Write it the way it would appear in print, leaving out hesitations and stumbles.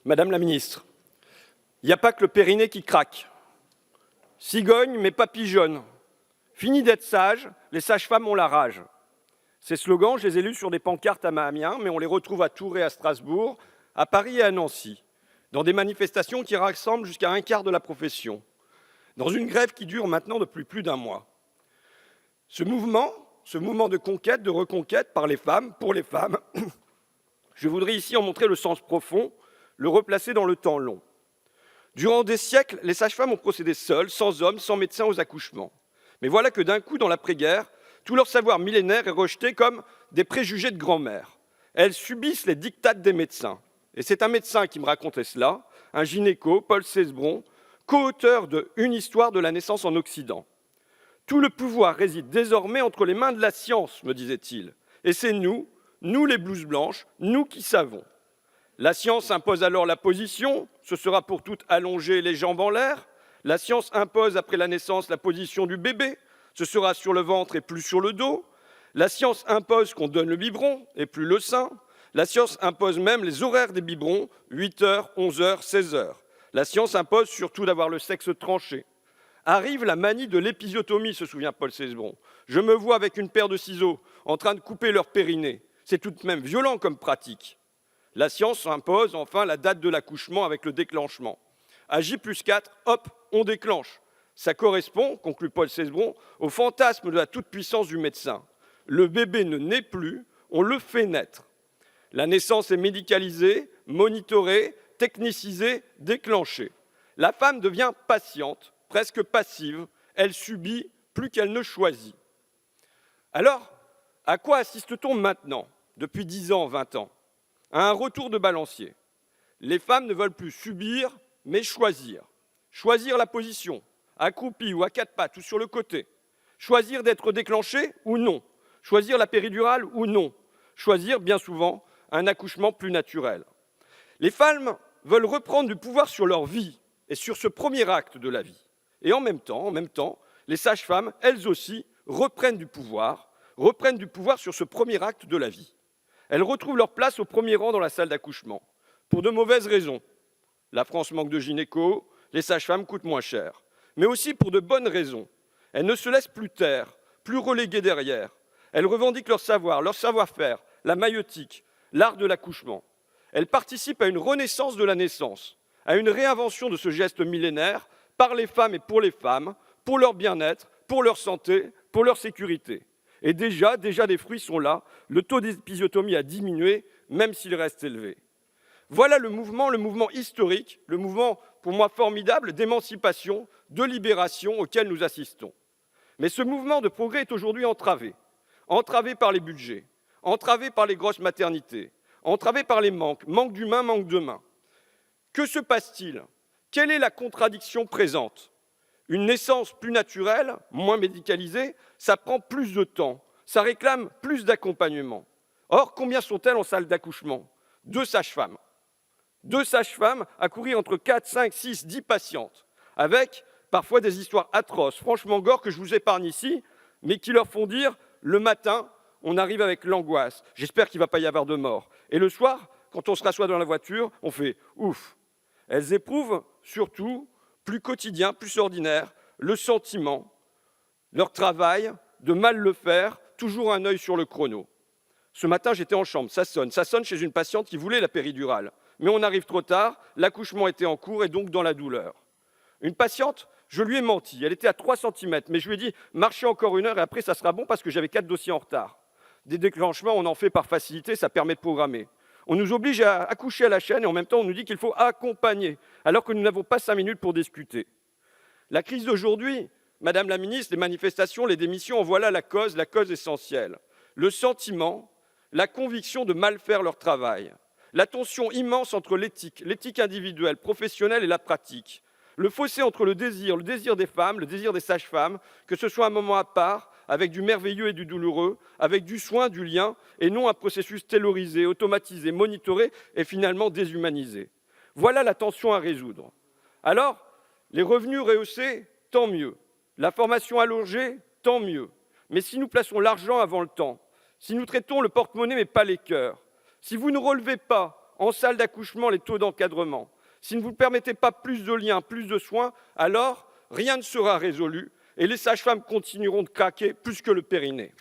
Madame la ministre, il n'y a pas que le périnée qui craque. Cigogne, mais pas pigeonne. Fini d'être sage, les sages-femmes ont la rage. Ces slogans, je les ai lus sur des pancartes à Amiens, mais on les retrouve à Tours et à Strasbourg, à Paris et à Nancy, dans des manifestations qui rassemblent jusqu'à un quart de la profession, dans une grève qui dure maintenant depuis plus d'un mois. Ce mouvement de conquête, de reconquête par les femmes, pour les femmes, je voudrais ici en montrer le sens profond, le replacer dans le temps long. Durant des siècles, les sages-femmes ont procédé seules, sans hommes, sans médecins aux accouchements. Mais voilà que d'un coup, dans l'après-guerre, tout leur savoir millénaire est rejeté comme des préjugés de grand-mère. Elles subissent les dictates des médecins. Et c'est un médecin qui me racontait cela, un gynéco, Paul Cesbron, co-auteur de Une histoire de la naissance en Occident. Tout le pouvoir réside désormais entre les mains de la science, me disait-il. Et c'est nous les blouses blanches, nous qui savons. La science impose alors la position, ce sera pour toutes allongées les jambes en l'air. La science impose après la naissance la position du bébé, ce sera sur le ventre et plus sur le dos. La science impose qu'on donne le biberon et plus le sein. La science impose même les horaires des biberons, 8 heures, 11 heures, 16 heures. La science impose surtout d'avoir le sexe tranché. Arrive la manie de l'épisiotomie, se souvient Paul Cesbron. Je me vois avec une paire de ciseaux en train de couper leur périnée. C'est tout de même violent comme pratique. La science impose enfin la date de l'accouchement avec le déclenchement. À J+4, hop, on déclenche. Ça correspond, conclut Paul Cesbron, au fantasme de la toute-puissance du médecin. Le bébé ne naît plus, on le fait naître. La naissance est médicalisée, monitorée, technicisée, déclenchée. La femme devient patiente, presque passive, elle subit plus qu'elle ne choisit. Alors, à quoi assiste-t-on maintenant, depuis 10 ans, 20 ans? À un retour de balancier. Les femmes ne veulent plus subir, mais choisir. Choisir la position, accroupie ou à quatre pattes ou sur le côté. Choisir d'être déclenchée ou non. Choisir la péridurale ou non. Choisir, bien souvent, un accouchement plus naturel. Les femmes veulent reprendre du pouvoir sur leur vie et sur ce premier acte de la vie. Et en même temps, les sages-femmes, elles aussi, reprennent du pouvoir sur ce premier acte de la vie. Elles retrouvent leur place au premier rang dans la salle d'accouchement, pour de mauvaises raisons. La France manque de gynécos, les sages-femmes coûtent moins cher, mais aussi pour de bonnes raisons. Elles ne se laissent plus taire, plus reléguées derrière. Elles revendiquent leur savoir, leur savoir-faire, la maïeutique, l'art de l'accouchement. Elles participent à une renaissance de la naissance, à une réinvention de ce geste millénaire par les femmes et pour les femmes, pour leur bien-être, pour leur santé, pour leur sécurité. Et déjà des fruits sont là, le taux d'épisiotomie a diminué, même s'il reste élevé. Voilà le mouvement historique, le mouvement pour moi formidable d'émancipation, de libération auquel nous assistons. Mais ce mouvement de progrès est aujourd'hui entravé par les budgets, entravé par les grosses maternités, entravé par les manque d'humains, manque de mains. Que se passe-t-il? Quelle est la contradiction présente? Une naissance plus naturelle, moins médicalisée, ça prend plus de temps, ça réclame plus d'accompagnement. Or, combien sont-elles en salle d'accouchement? 2 sages-femmes. 2 sages-femmes à courir entre 4, 5, 6, 10 patientes, avec parfois des histoires atroces, franchement gore, que je vous épargne ici, mais qui leur font dire, le matin, on arrive avec l'angoisse, j'espère qu'il ne va pas y avoir de mort. Et le soir, quand on se rassoit dans la voiture, on fait ouf. Elles éprouvent surtout, plus quotidien, plus ordinaire, le sentiment, leur travail, de mal le faire, toujours un œil sur le chrono. Ce matin, j'étais en chambre, ça sonne chez une patiente qui voulait la péridurale. Mais on arrive trop tard, l'accouchement était en cours et donc dans la douleur. Une patiente, je lui ai menti, elle était à 3 cm, mais je lui ai dit « marchez encore 1 heure et après ça sera bon parce que j'avais 4 dossiers en retard ». Des déclenchements, on en fait par facilité, ça permet de programmer. On nous oblige à accoucher à la chaîne et en même temps on nous dit qu'il faut accompagner, alors que nous n'avons pas 5 minutes pour discuter. La crise d'aujourd'hui, Madame la ministre, les manifestations, les démissions, en voilà la cause essentielle. Le sentiment, la conviction de mal faire leur travail. La tension immense entre l'éthique individuelle, professionnelle et la pratique. Le fossé entre le désir des femmes, le désir des sages-femmes, que ce soit un moment à part, avec du merveilleux et du douloureux, avec du soin, du lien, et non un processus taylorisé, automatisé, monitoré et finalement déshumanisé. Voilà la tension à résoudre. Alors, les revenus rehaussés, tant mieux. La formation allongée, tant mieux. Mais si nous plaçons l'argent avant le temps, si nous traitons le porte-monnaie mais pas les cœurs, si vous ne relevez pas en salle d'accouchement les taux d'encadrement. Si ne vous permettez pas plus de liens, plus de soins, alors rien ne sera résolu et les sages-femmes continueront de craquer plus que le périnée.